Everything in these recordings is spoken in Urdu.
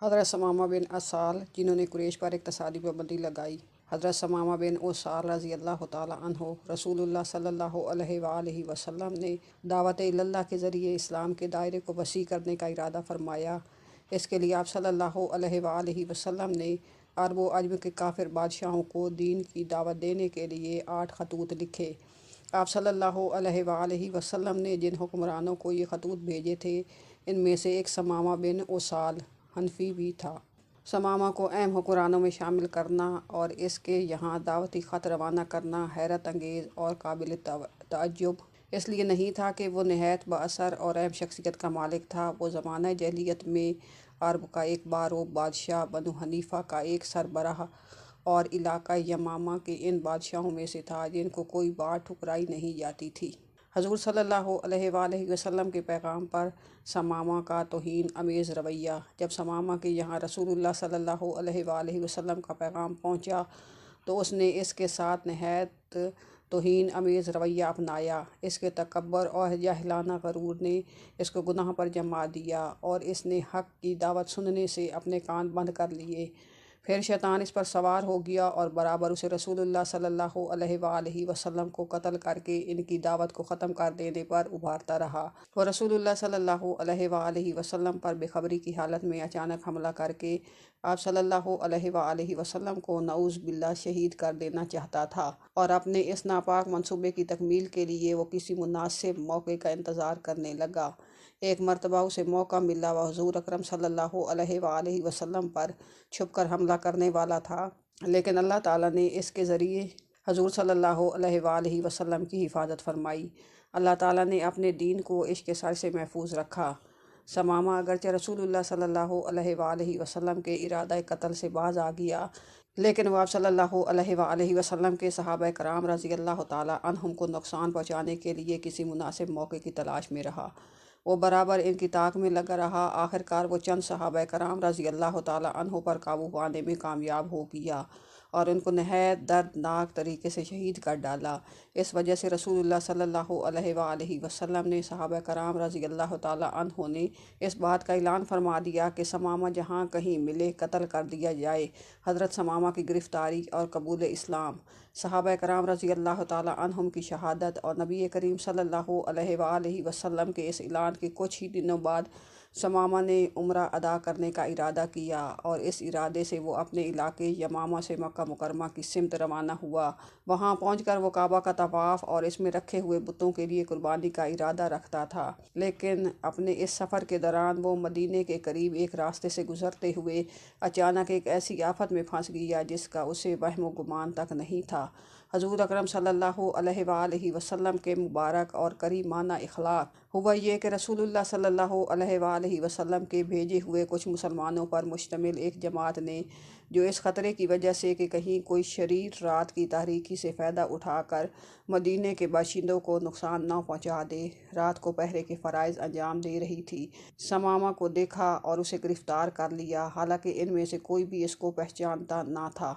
حضرت ثمامہ بن اسال جنہوں نے قریش پر اقتصادی پابندی لگائی۔ حضرت ثمامہ بن اسال رضی اللہ تعالیٰ عنہ رسول اللہ صلی اللہ علیہ وآلہ وسلم نے دعوت اللہ کے ذریعے اسلام کے دائرے کو وسیع کرنے کا ارادہ فرمایا۔ اس کے لیے آپ صلی اللہ علیہ وآلہ وسلم نے عرب و عجم کے کافر بادشاہوں کو دین کی دعوت دینے کے لیے 8 خطوط لکھے۔ آپ صلی اللہ علیہ وآلہ وسلم نے جن حکمرانوں کو یہ خطوط بھیجے تھے ان میں سے ایک ثمامہ بن اسال حنفی بھی تھا۔ ثمامہ کو اہم حکمرانوں میں شامل کرنا اور اس کے یہاں دعوتی خط روانہ کرنا حیرت انگیز اور قابل تعجب اس لیے نہیں تھا کہ وہ نہایت بااثر اور اہم شخصیت کا مالک تھا۔ وہ زمانہ جاہلیت میں عرب کا ایک باروب بادشاہ، بنو حنیفہ کا ایک سربراہ اور علاقہ یمامہ کے ان بادشاہوں میں سے تھا جن کو کوئی بات ٹھکرائی نہیں جاتی تھی۔ حضور صلی اللہ علیہ وآلہ وسلم کے پیغام پر ثمامہ کا توہین آمیز رویہ۔ جب ثمامہ کے یہاں رسول اللہ صلی اللہ علیہ وآلہ وسلم کا پیغام پہنچا تو اس نے اس کے ساتھ نہایت توہین آمیز رویہ اپنایا۔ اس کے تکبر اور جاہلانہ غرور نے اس کو گناہ پر جما دیا اور اس نے حق کی دعوت سننے سے اپنے کان بند کر لیے۔ پھر شیطان اس پر سوار ہو گیا اور برابر اسے رسول اللہ صلی اللہ علیہ وآلہ وسلم کو قتل کر کے ان کی دعوت کو ختم کر دینے پر ابھارتا رہا۔ وہ رسول اللہ صلی اللہ علیہ وآلہ وسلم پر بے خبری کی حالت میں اچانک حملہ کر کے آپ صلی اللہ علیہ وآلہ وسلم کو نعوذ باللہ شہید کر دینا چاہتا تھا، اور اپنے اس ناپاک منصوبے کی تکمیل کے لیے وہ کسی مناسب موقع کا انتظار کرنے لگا۔ ایک مرتبہ اسے موقع ملا، وہ حضور اکرم صلی اللہ علیہ وآلہ وسلم پر چھپ کر حملہ کرنے والا تھا، لیکن اللہ تعالیٰ نے اس کے ذریعے حضور صلی اللہ علیہ وآلہ وسلم کی حفاظت فرمائی۔ اللہ تعالیٰ نے اپنے دین کو عشق کے سر سے محفوظ رکھا۔ ثمامہ اگرچہ رسول اللہ صلی اللہ علیہ وآلہ وسلم کے ارادہ قتل سے باز آ گیا، لیکن وہ آپ صلی اللہ علیہ وآلہ وسلم کے صحابہ کرام رضی اللہ تعالیٰ عنہم کو نقصان پہنچانے کے لیے کسی مناسب موقع کی تلاش میں رہا۔ وہ برابر ان کی طاق میں لگا رہا۔ آخرکار وہ چند صحابہ کرام رضی اللہ تعالیٰ عنہ پر قابو پانے میں کامیاب ہو گیا اور ان کو نہایت دردناک طریقے سے شہید کر ڈالا۔ اس وجہ سے رسول اللہ صلی اللہ علیہ وآلہ وسلم نے صحابہ کرام رضی اللہ تعالیٰ عنہ نے اس بات کا اعلان فرما دیا کہ ثمامہ جہاں کہیں ملے قتل کر دیا جائے۔ حضرت ثمامہ کی گرفتاری اور قبول اسلام، صحابہ کرام رضی اللہ تعالیٰ عنہم کی شہادت اور نبی کریم صلی اللہ علیہ وآلہ وسلم کے اس اعلان کے کچھ ہی دنوں بعد ثمامہ نے عمرہ ادا کرنے کا ارادہ کیا، اور اس ارادے سے وہ اپنے علاقے یمامہ سے مکہ مکرمہ کی سمت روانہ ہوا۔ وہاں پہنچ کر وہ کعبہ کا طواف اور اس میں رکھے ہوئے بتوں کے لیے قربانی کا ارادہ رکھتا تھا، لیکن اپنے اس سفر کے دوران وہ مدینے کے قریب ایک راستے سے گزرتے ہوئے اچانک ایک ایسی آفت میں پھنس گیا جس کا اسے وہم و گمان تک نہیں تھا۔ حضور اکرم صلی اللہ علیہ وآلہ وسلم کے مبارک اور کریمانہ اخلاق ہوا یہ کہ رسول اللہ صلی اللہ علیہ وآلہ وسلم کے بھیجے ہوئے کچھ مسلمانوں پر مشتمل ایک جماعت نے، جو اس خطرے کی وجہ سے کہ کہیں کوئی شریر رات کی تاریکی سے فائدہ اٹھا کر مدینے کے باشندوں کو نقصان نہ پہنچا دے، رات کو پہرے کے فرائض انجام دے رہی تھی، ثمامہ کو دیکھا اور اسے گرفتار کر لیا، حالانکہ ان میں سے کوئی بھی اس کو پہچانتا نہ تھا،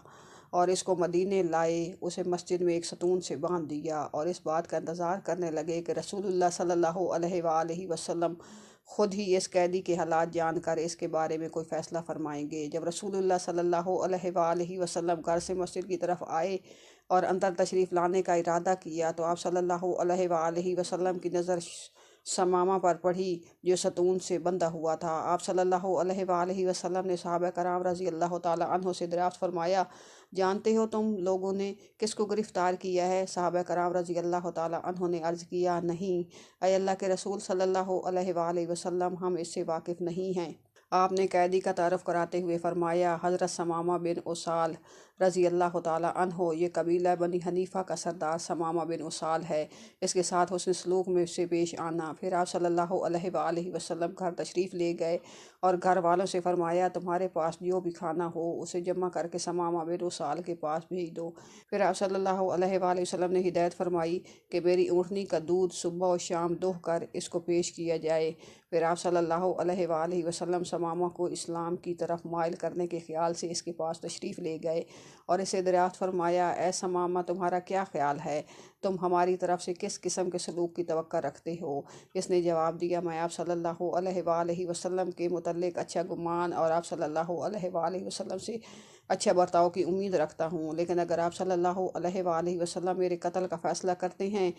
اور اس کو مدینے لائے، اسے مسجد میں ایک ستون سے باندھ دیا اور اس بات کا انتظار کرنے لگے کہ رسول اللہ صلی اللہ علیہ وآلہ وسلم خود ہی اس قیدی کے حالات جان کر اس کے بارے میں کوئی فیصلہ فرمائیں گے۔ جب رسول اللہ صلی اللہ علیہ وآلہ وسلم گھر سے مسجد کی طرف آئے اور اندر تشریف لانے کا ارادہ کیا تو آپ صلی اللہ علیہ وآلہ وسلم کی نظر ثمامہ پر پڑھی جو ستون سے بندھا ہوا تھا۔ آپ صلی اللہ علیہ وآلہ وسلم نے صحابہ کرام رضی اللہ تعالیٰ عنہ سے دریافت فرمایا، جانتے ہو تم لوگوں نے کس کو گرفتار کیا ہے؟ صحابہ کرام رضی اللہ تعالیٰ عنہ نے عرض کیا، نہیں اے اللہ کے رسول صلی اللہ علیہ وآلہ وسلم، ہم اس سے واقف نہیں ہیں۔ آپ نے قیدی کا تعارف کراتے ہوئے فرمایا، حضرت ثمامہ بن اسال رضی اللہ تعالیٰ عنہ، یہ قبیلہ بنی حنیفہ کا سردار ثمامہ بن اسال ہے، اس کے ساتھ حسن سلوک میں سے پیش آنا۔ پھر آپ صلی اللہ علیہ وآلہ وسلم گھر تشریف لے گئے اور گھر والوں سے فرمایا، تمہارے پاس جو بھی کھانا ہو اسے جمع کر کے ثمامہ بن اسال کے پاس بھیج دو۔ پھر آپ صلی اللہ علیہ وآلہ وسلم نے ہدایت فرمائی کہ میری اونٹنی کا دودھ صبح و شام دوہ کر اس کو پیش کیا جائے۔ پھر آپ صلی اللہ علیہ وآلہ وسلم ثمامہ کو اسلام کی طرف مائل کرنے کے خیال سے اس کے پاس تشریف لے گئے اور اسے دریافت فرمایا، اے ثمامہ، تمہارا کیا خیال ہے؟ تم ہماری طرف سے کس قسم کے سلوک کی توقع رکھتے ہو؟ اس نے جواب دیا، میں آپ صلی اللہ علیہ وآلہ وسلم کے متعلق اچھا گمان اور آپ صلی اللہ علیہ وآلہ وسلم سے اچھا برتاؤ کی امید رکھتا ہوں، لیکن اگر آپ صلی اللہ علیہ وآلہ وسلم میرے قتل کا فیصلہ کرتے ہیں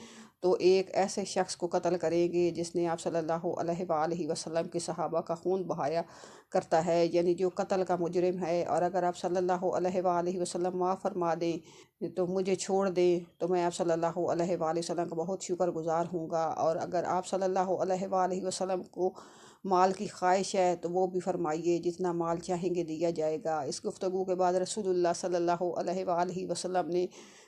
تو ایک ایسے شخص کو قتل کریں گے جس نے آپ صلی اللہ علیہ وآلہ وسلم کے صحابہ کا خون بہایا کرتا ہے، یعنی جو قتل کا مجرم ہے، اور اگر آپ صلی اللہ علیہ وآلہ وسلم معاف فرما دیں تو مجھے چھوڑ دیں تو میں آپ صلی اللہ علیہ وآلہ وسلم کا بہت شکر گزار ہوں گا، اور اگر آپ صلی اللہ علیہ وآلہ وسلم کو مال کی خواہش ہے تو وہ بھی فرمائیے، جتنا مال چاہیں گے دیا جائے گا۔ اس گفتگو کے بعد رسول اللہ صلی اللہ علیہ وآلہ وسلم نے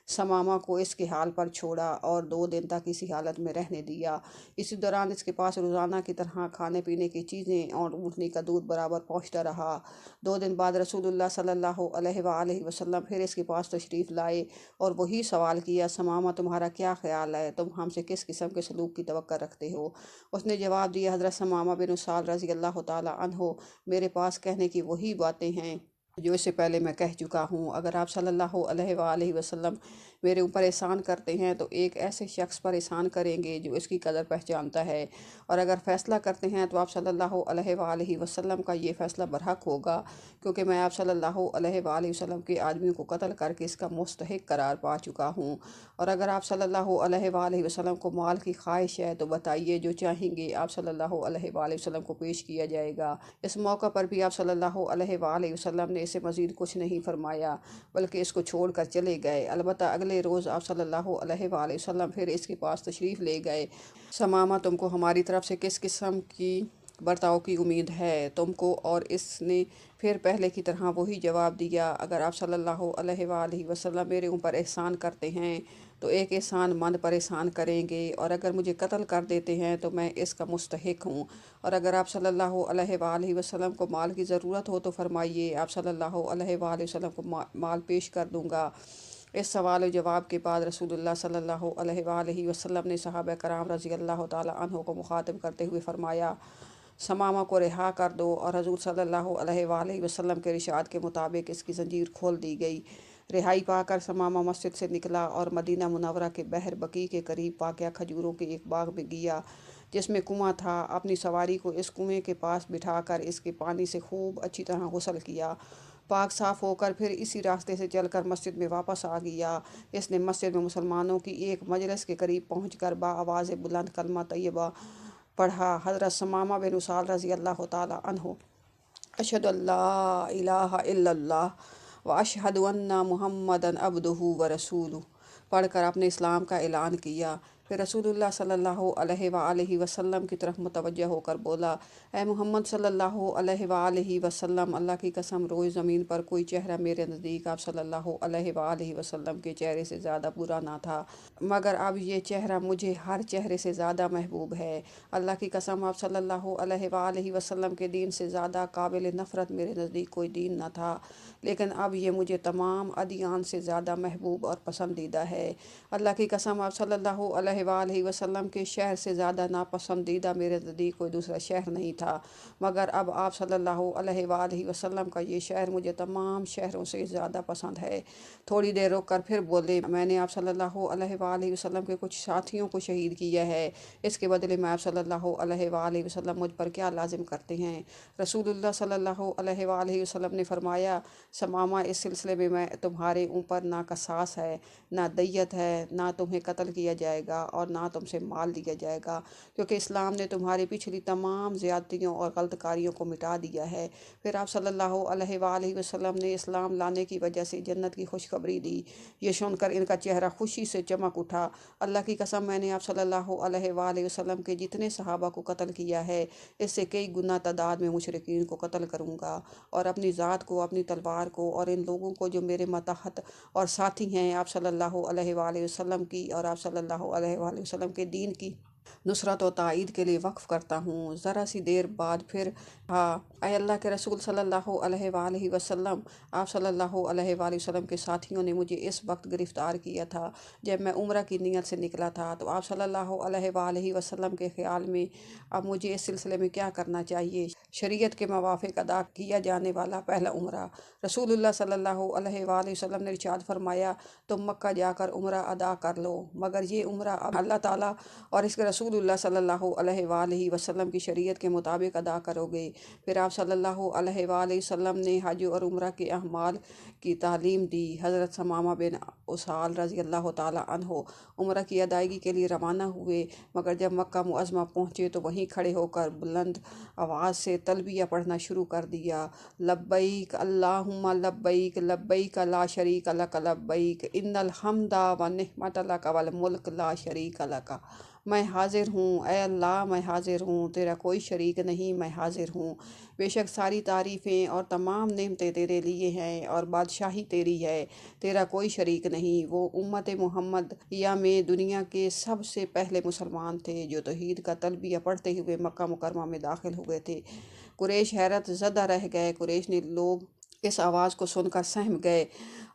ثمامہ کو اس کے حال پر چھوڑا اور 2 دن تک اسی حالت میں رہنے دیا۔ اسی دوران اس کے پاس روزانہ کی طرح کھانے پینے کی چیزیں اور اونٹنی کا دودھ برابر پہنچتا رہا۔ 2 دن بعد رسول اللہ صلی اللہ علیہ وآلہ وسلم پھر اس کے پاس تشریف لائے اور وہی سوال کیا، ثمامہ، تمہارا کیا خیال ہے؟ تم ہم سے کس قسم کے سلوک کی توقع رکھتے ہو؟ اس نے جواب دیا، حضرت ثمامہ بن اسال رضی اللہ تعالیٰ عنہ، میرے پاس کہنے کی وہی باتیں ہیں جو اس سے پہلے میں کہہ چکا ہوں۔ اگر آپ صلی اللہ علیہ وآلہ وسلم میرے اوپر احسان کرتے ہیں تو ایک ایسے شخص پر احسان کریں گے جو اس کی قدر پہچانتا ہے، اور اگر فیصلہ کرتے ہیں تو آپ صلی اللہ علیہ وآلہ وسلم کا یہ فیصلہ برحق ہوگا، کیونکہ میں آپ صلی اللہ علیہ وآلہ وسلم کے آدمیوں کو قتل کر کے اس کا مستحق قرار پا چکا ہوں، اور اگر آپ صلی اللہ علیہ وآلہ وسلم کو مال کی خواہش ہے تو بتائیے، جو چاہیں گے آپ صلی اللہ علیہ وآلہ وسلم کو پیش کیا جائے گا۔ اس موقع پر بھی آپ صلی اللہ علیہ وآلہ وسلم نے اسے مزید کچھ نہیں فرمایا بلکہ اس کو چھوڑ کر چلے گئے۔ البتہ اگلے روز آپ صلی اللہ علیہ وآلہ وسلم پھر اس کے پاس تشریف لے گئے۔ ثمامہ، تم کو ہماری طرف سے کس قسم کی برتاؤ کی امید ہے تم کو؟ اور اس نے پھر پہلے کی طرح وہی جواب دیا، اگر آپ صلی اللہ علیہ وآلہ وسلم میرے اوپر احسان کرتے ہیں تو ایک احسان مند پر احسان کریں گے، اور اگر مجھے قتل کر دیتے ہیں تو میں اس کا مستحق ہوں، اور اگر آپ صلی اللہ علیہ وآلہ وسلم کو مال کی ضرورت ہو تو فرمائیے، آپ صلی اللہ علیہ وآلہ وسلم کو مال پیش کر دوں گا۔ اس سوال و جواب کے بعد رسول اللہ صلی اللہ علیہ وآلہ وسلم نے صحابہ کرام رضی اللہ تعالیٰ عنہ کو مخاطب کرتے ہوئے فرمایا، ثمامہ کو رہا کر دو، اور حضور صلی اللہ علیہ وآلہ وسلم کے ارشاد کے مطابق اس کی زنجیر کھول دی گئی۔ رہائی پا کر ثمامہ مسجد سے نکلا اور مدینہ منورہ کے بحر بقیع کے قریب واقع کھجوروں کے ایک باغ میں گیا جس میں کنواں تھا۔ اپنی سواری کو اس کنویں کے پاس بٹھا کر اس کے پانی سے خوب اچھی طرح غسل کیا، پاک صاف ہو کر پھر اسی راستے سے چل کر مسجد میں واپس آ گیا۔ اس نے مسجد میں مسلمانوں کی ایک مجلس کے قریب پہنچ کر بآواز بلند کلمہ طیبہ پڑھا۔ حضرت ثمامہ بن اسال رضی اللہ تعالیٰ عنہ، اشہد ان لا الہ الا اللہ واشہد ان محمدً عبدہ ورسولہ پڑھ کر اپنے اسلام کا اعلان کیا۔ پھر رسول اللہ صلی اللہ علیہ وآلہ وسلم کی طرف متوجہ ہو کر بولا، اے محمد صلی اللہ علیہ وآلہ وسلم، اللہ کی قسم، روز زمین پر کوئی چہرہ میرے نزدیک آپ صلی اللہ علیہ وآلہ وسلم کے چہرے سے زیادہ برا نہ تھا، مگر اب یہ چہرہ مجھے ہر چہرے سے زیادہ محبوب ہے۔ اللہ کی قسم، آپ صلی اللہ علیہ وآلہ وسلم کے دین سے زیادہ قابل نفرت میرے نزدیک کوئی دین نہ تھا، لیکن اب یہ مجھے تمام ادیان سے زیادہ محبوب اور پسندیدہ ہے۔ اللہ کی قسم، آپ صلی اللہ علیہ وآلہ وسلم کے شہر سے زیادہ ناپسندیدہ میرے نزدیک کوئی دوسرا شہر نہیں تھا، مگر اب آپ صلی اللہ علیہ وآلہ وسلم کا یہ شہر مجھے تمام شہروں سے زیادہ پسند ہے۔ تھوڑی دیر رک کر پھر بولے، میں نے آپ صلی اللہ علیہ وآلہ وسلم کے کچھ ساتھیوں کو شہید کیا ہے، اس کے بدلے میں آپ صلی اللہ علیہ وآلہ وسلم مجھ پر کیا لازم کرتے ہیں؟ رسول اللہ صلی اللہ علیہ وآلہ وسلم نے فرمایا، ثمامہ، اس سلسلے میں تمہارے اوپر نہ قصاص ہے، نہ دیت ہے، نہ تمہیں قتل کیا جائے گا اور نہ تم سے مال لیا جائے گا، کیونکہ اسلام نے تمہاری پچھلی تمام زیادتیوں اور غلط کاریوں کو مٹا دیا ہے۔ پھر آپ صلی اللہ علیہ وآلہ وسلم نے اسلام لانے کی وجہ سے جنت کی خوشخبری دی۔ یہ سن کر ان کا چہرہ خوشی سے چمک اٹھا۔ اللہ کی قسم، میں نے آپ صلی اللہ علیہ وآلہ وسلم کے جتنے صحابہ کو قتل کیا ہے، اس سے کئی گنا تعداد میں مشرکین کو قتل کروں گا، اور اپنی ذات کو، اپنی تلوار کو اور ان لوگوں کو جو میرے ماتحت اور ساتھی ہیں آپ صلی اللہ علیہ وآلہ وسلم کی اور آپ صلی اللہ علیہ وآلہ وسلم کے دین کی نصرت و تائید کے لیے وقف کرتا ہوں۔ ذرا سی دیر بعد پھر ہاں، اے اللہ کے رسول صلی اللہ علیہ وآلہ وسلم، آپ صلی اللہ علیہ وآلہ وسلم کے ساتھیوں نے مجھے اس وقت گرفتار کیا تھا جب میں عمرہ کی نیت سے نکلا تھا، تو آپ صلی اللہ علیہ وآلہ وسلم کے خیال میں اب مجھے اس سلسلے میں کیا کرنا چاہیے؟ شریعت کے موافق ادا کیا جانے والا پہلا عمرہ۔ رسول اللہ صلی اللہ علیہ وآلہ وسلم نے ارشاد فرمایا، تم مکہ جا کر عمرہ ادا کر لو، مگر یہ عمرہ اب اللہ تعالیٰ اور اس کے رسول اللہ صلی اللہ علیہ وآلہ وسلم کی شریعت کے مطابق ادا کرو گے۔ پھر آپ صلی اللہ علیہ وآلہ وسلم نے حج اور عمرہ کے اعمال کی تعلیم دی۔ حضرت ثمامہ بن اسال رضی اللہ تعالیٰ عنہ عمرہ کی ادائیگی کے لیے روانہ ہوئے، مگر جب مکہ معظمہ پہنچے تو وہیں کھڑے ہو کر بلند آواز سے تلبیہ پڑھنا شروع کر دیا۔ لبیک اللہم لبیک، لبیک لا شریک لک لبیک، ان الحمد والنعمت لک والملک لا شریک لک۔ میں حاضر ہوں، اے اللہ میں حاضر ہوں، تیرا کوئی شریک نہیں، میں حاضر ہوں۔ بے شک ساری تعریفیں اور تمام نعمتیں تیرے لیے ہیں اور بادشاہی تیری ہے، تیرا کوئی شریک نہیں۔ وہ امت محمد یا میں دنیا کے سب سے پہلے مسلمان تھے جو توحید کا تلبیہ پڑھتے ہوئے مکہ مکرمہ میں داخل ہوئے تھے۔ قریش حیرت زدہ رہ گئے۔ قریش نے لوگ اس آواز کو سن کر سہم گئے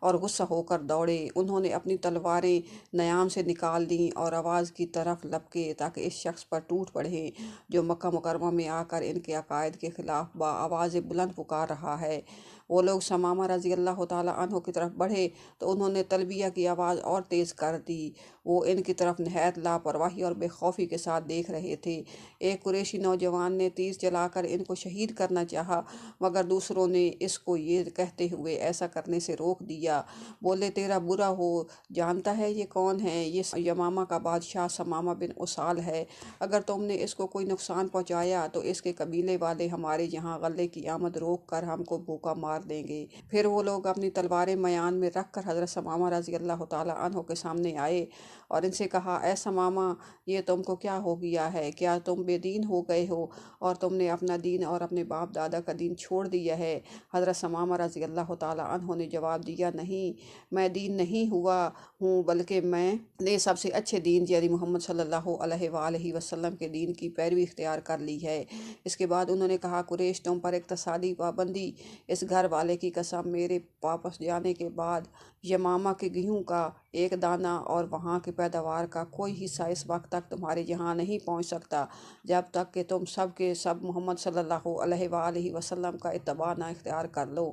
اور غصہ ہو کر دوڑے۔ انہوں نے اپنی تلواریں نیام سے نکال دیں اور آواز کی طرف لپکے تاکہ اس شخص پر ٹوٹ پڑیں جو مکہ مکرمہ میں آ کر ان کے عقائد کے خلاف آواز بلند پکار رہا ہے۔ وہ لوگ ثمامہ رضی اللہ تعالیٰ عنہ کی طرف بڑھے تو انہوں نے تلبیہ کی آواز اور تیز کر دی۔ وہ ان کی طرف نہایت لاپرواہی اور بے خوفی کے ساتھ دیکھ رہے تھے۔ ایک قریشی نوجوان نے تیر چلا کر ان کو شہید کرنا چاہا، مگر دوسروں نے اس کو یہ کہتے ہوئے ایسا کرنے سے روک دیا۔ بولے، تیرا برا ہو، جانتا ہے یہ کون ہے؟ یہ یمامہ کا بادشاہ ثمامہ بن اسال ہے۔ اگر تم نے اس کو کوئی نقصان پہنچایا تو اس کے قبیلے والے ہمارے یہاں غلے کی آمد روک کر ہم کو بھوکا مار دیں گے۔ پھر وہ لوگ اپنی تلواریں میان میں رکھ کر حضرت ثمامہ رضی اللہ تعالیٰ عنہ کے سامنے آئے اور ان سے کہا، اے ثمامہ، یہ تم کو کیا ہو گیا ہے؟ کیا تم بے دین ہو گئے ہو اور تم نے اپنا دین اور اپنے باپ دادا کا دین چھوڑ دیا ہے؟ حضرت ثمامہ رضی اللہ تعالیٰ عنہ نے جواب دیا، نہیں، میں دین نہیں ہوا ہوں، بلکہ میں نے سب سے اچھے دین یعنی محمد صلی اللہ علیہ وآلہ وسلم کے دین کی پیروی اختیار کر لی ہے۔ اس کے بعد انہوں نے کہا، قریش تم پر اقتصادی پابندی، اس گھر والے کی قسم، میرے واپس جانے کے بعد یمامہ کے گیہوں کا ایک دانہ اور وہاں کی پیداوار کا کوئی حصہ اس وقت تک تمہارے یہاں نہیں پہنچ سکتا جب تک کہ تم سب کے سب محمد صلی اللہ علیہ وآلہ وسلم کا اتباع نہ اختیار کر لو۔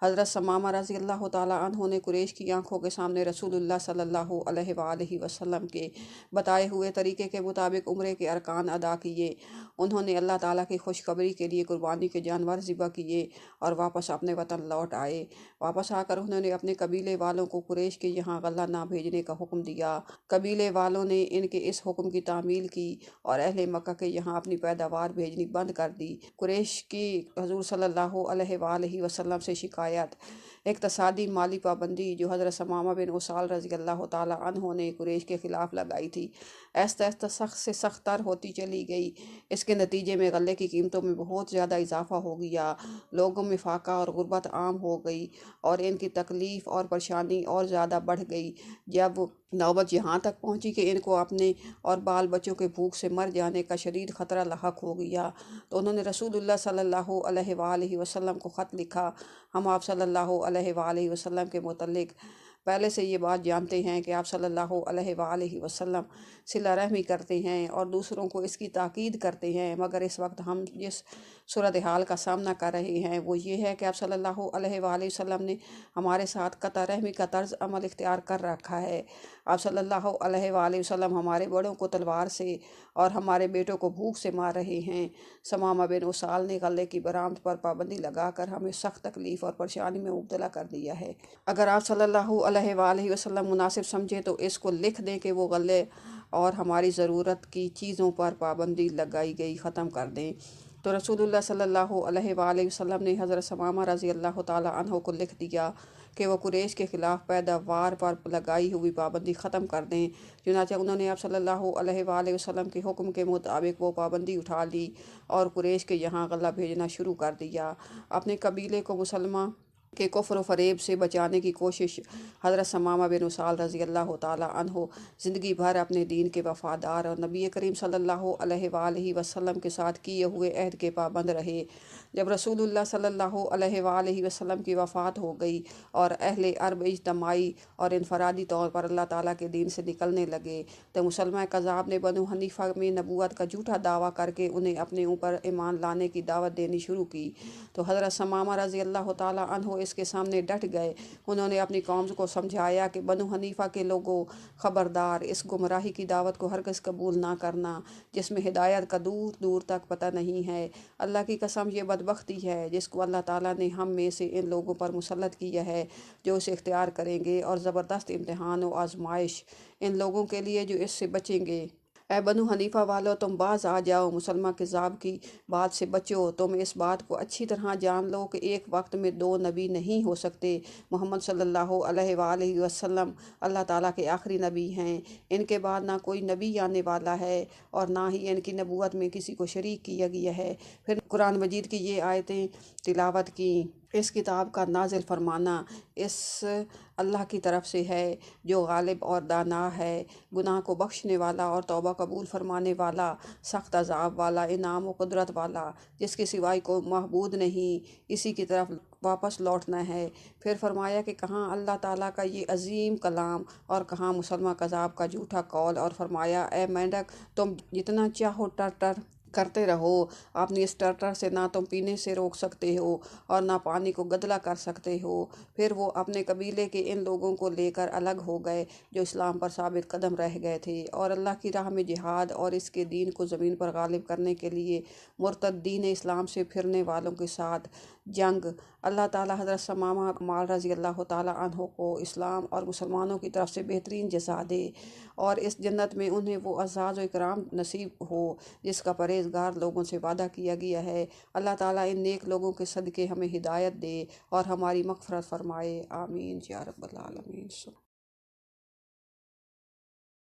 حضرت ثمامہ رضی اللہ تعالیٰ عنہ نے قریش کی آنکھوں کے سامنے رسول اللہ صلی اللہ علیہ وآلہ وسلم کے بتائے ہوئے طریقے کے مطابق عمرے کے ارکان ادا کیے۔ انہوں نے اللہ تعالیٰ کی خوشخبری کے لیے قربانی کے جانور ذبح کیے اور واپس اپنے وطن لوٹ آئے۔ واپس آ کر انہوں نے اپنے قبیلے والوں کو قریش کے یہاں غلہ نہ بھیجنے کا حکم دیا۔ قبیلے والوں نے ان کے اس حکم کی تعمیل کی اور اہل مکہ کے یہاں اپنی پیداوار بھیجنی بند کر دی۔ قریش کی حضور صلی اللہ علیہ وآلہ وسلم سے شکایت۔ اقتصادی مالی پابندی جو حضرت ثمامہ بن اسال رضی اللہ تعالیٰ عنہ نے قریش کے خلاف لگائی تھی، آہستہ آہستہ سخت سے سخت تر ہوتی چلی گئی۔ اس کے نتیجے میں غلے کی قیمتوں میں بہت زیادہ اضافہ ہو گیا، لوگوں میں فاقہ اور غربت عام ہو گئی اور ان کی تکلیف اور پریشانی اور زیادہ بڑھ گئی۔ جب نوبت یہاں تک پہنچی کہ ان کو اپنے اور بال بچوں کے بھوک سے مر جانے کا شدید خطرہ لاحق ہو گیا، تو انہوں نے رسول اللہ صلی اللہ علیہ وآلہ وسلم کو خط لکھا، ہم آپ صلی اللہ علیہ وآلہ وسلم کے متعلق پہلے سے یہ بات جانتے ہیں کہ آپ صلی اللہ علیہ وآلہ وسلم صلہ رحمی کرتے ہیں اور دوسروں کو اس کی تاکید کرتے ہیں، مگر اس وقت ہم جس صورتحال کا سامنا کر رہے ہیں وہ یہ ہے کہ آپ صلی اللہ علیہ وآلہ وسلم نے ہمارے ساتھ قطع رحمی کا طرز عمل اختیار کر رکھا ہے۔ آپ صلی اللہ علیہ وآلہ وسلم ہمارے بڑوں کو تلوار سے اور ہمارے بیٹوں کو بھوک سے مار رہے ہیں۔ ثمامہ بن اسال نے غلے کی برآمد پر پابندی لگا کر ہمیں سخت تکلیف اور پریشانی میں مبتلا کر دیا ہے۔ اگر آپ صلی اللہ علیہ وآلہ وسلم مناسب سمجھے تو اس کو لکھ دیں کہ وہ غلے اور ہماری ضرورت کی چیزوں پر پابندی لگائی گئی ختم کر دیں۔ تو رسول اللہ صلی اللہ علیہ وآلہ وسلم نے حضرت ثمامہ رضی اللہ تعالیٰ عنہ کو لکھ دیا کہ وہ قریش کے خلاف پیداوار پر لگائی ہوئی پابندی ختم کر دیں۔ چنانچہ انہوں نے آپ صلی اللہ علیہ وآلہ وسلم کے حکم کے مطابق وہ پابندی اٹھا لی اور قریش کے یہاں غلہ بھیجنا شروع کر دیا۔ اپنے قبیلے کو مسلمہ کہ کفر و فریب سے بچانے کی کوشش۔ حضرت ثمامہ بن اسال رضی اللہ تعالیٰ عنہ زندگی بھر اپنے دین کے وفادار اور نبی کریم صلی اللہ علیہ وآلہ وسلم کے ساتھ کیے ہوئے عہد کے پابند رہے۔ جب رسول اللہ صلی اللہ علیہ وآلہ وسلم کی وفات ہو گئی اور اہل عرب اجتماعی اور انفرادی طور پر اللہ تعالیٰ کے دین سے نکلنے لگے، تو مسلمہ کذاب نے بنو حنیفہ میں نبوت کا جھوٹا دعویٰ کر کے انہیں اپنے اوپر ایمان لانے کی دعوت دینی شروع کی۔ تو حضرت ثمامہ رضی اللہ تعالیٰ عنہ اس کے سامنے ڈٹ گئے۔ انہوں نے اپنی قوم کو سمجھایا کہ بنو حنیفہ کے لوگوں، خبردار، اس گمراہی کی دعوت کو ہرگز قبول نہ کرنا جس میں ہدایت کا دور دور تک پتہ نہیں ہے۔ اللہ کی قسم یہ بدبختی ہے جس کو اللہ تعالیٰ نے ہم میں سے ان لوگوں پر مسلط کیا ہے جو اسے اختیار کریں گے، اور زبردست امتحان و آزمائش ان لوگوں کے لیے جو اس سے بچیں گے۔ اے بنو حنیفہ والو، تم باز آ جاؤ، مسلمہ کذاب کی بات سے بچو۔ تم اس بات کو اچھی طرح جان لو کہ ایک وقت میں دو نبی نہیں ہو سکتے۔ محمد صلی اللہ علیہ وآلہ وسلم اللہ تعالیٰ کے آخری نبی ہیں۔ ان کے بعد نہ کوئی نبی آنے والا ہے اور نہ ہی ان کی نبوت میں کسی کو شریک کیا گیا ہے۔ پھر قرآن مجید کی یہ آیتیں تلاوت کیں۔ اس کتاب کا نازل فرمانا اس اللہ کی طرف سے ہے جو غالب اور دانا ہے، گناہ کو بخشنے والا اور توبہ قبول فرمانے والا، سخت عذاب والا، انعام و قدرت والا، جس کے سوائے کوئی معبود نہیں، اسی کی طرف واپس لوٹنا ہے۔ پھر فرمایا کہ کہاں اللہ تعالیٰ کا یہ عظیم کلام اور کہاں مسلمہ کذاب کا جھوٹا قول، اور فرمایا اے مینڈک، تم جتنا چاہو ٹر ٹر کرتے رہو، اپنی اس ٹر سے نہ تم پینے سے روک سکتے ہو اور نہ پانی کو گدلا کر سکتے ہو۔ پھر وہ اپنے قبیلے کے ان لوگوں کو لے کر الگ ہو گئے جو اسلام پر ثابت قدم رہ گئے تھے، اور اللہ کی راہ میں جہاد اور اس کے دین کو زمین پر غالب کرنے کے لیے مرتد دین اسلام سے پھرنے والوں کے ساتھ جنگ۔ اللہ تعالیٰ حضرت ثمامہ مال رضی اللہ تعالیٰ عنہ کو اسلام اور مسلمانوں کی طرف سے بہترین جزا دے، اور اس جنت میں انہیں وہ اعزاز و اکرام نصیب ہو جس کا پرہیزگار لوگوں سے وعدہ کیا گیا ہے۔ اللہ تعالیٰ ان نیک لوگوں کے صدقے ہمیں ہدایت دے اور ہماری مغفرت فرمائے، آمین یا رب العالمین۔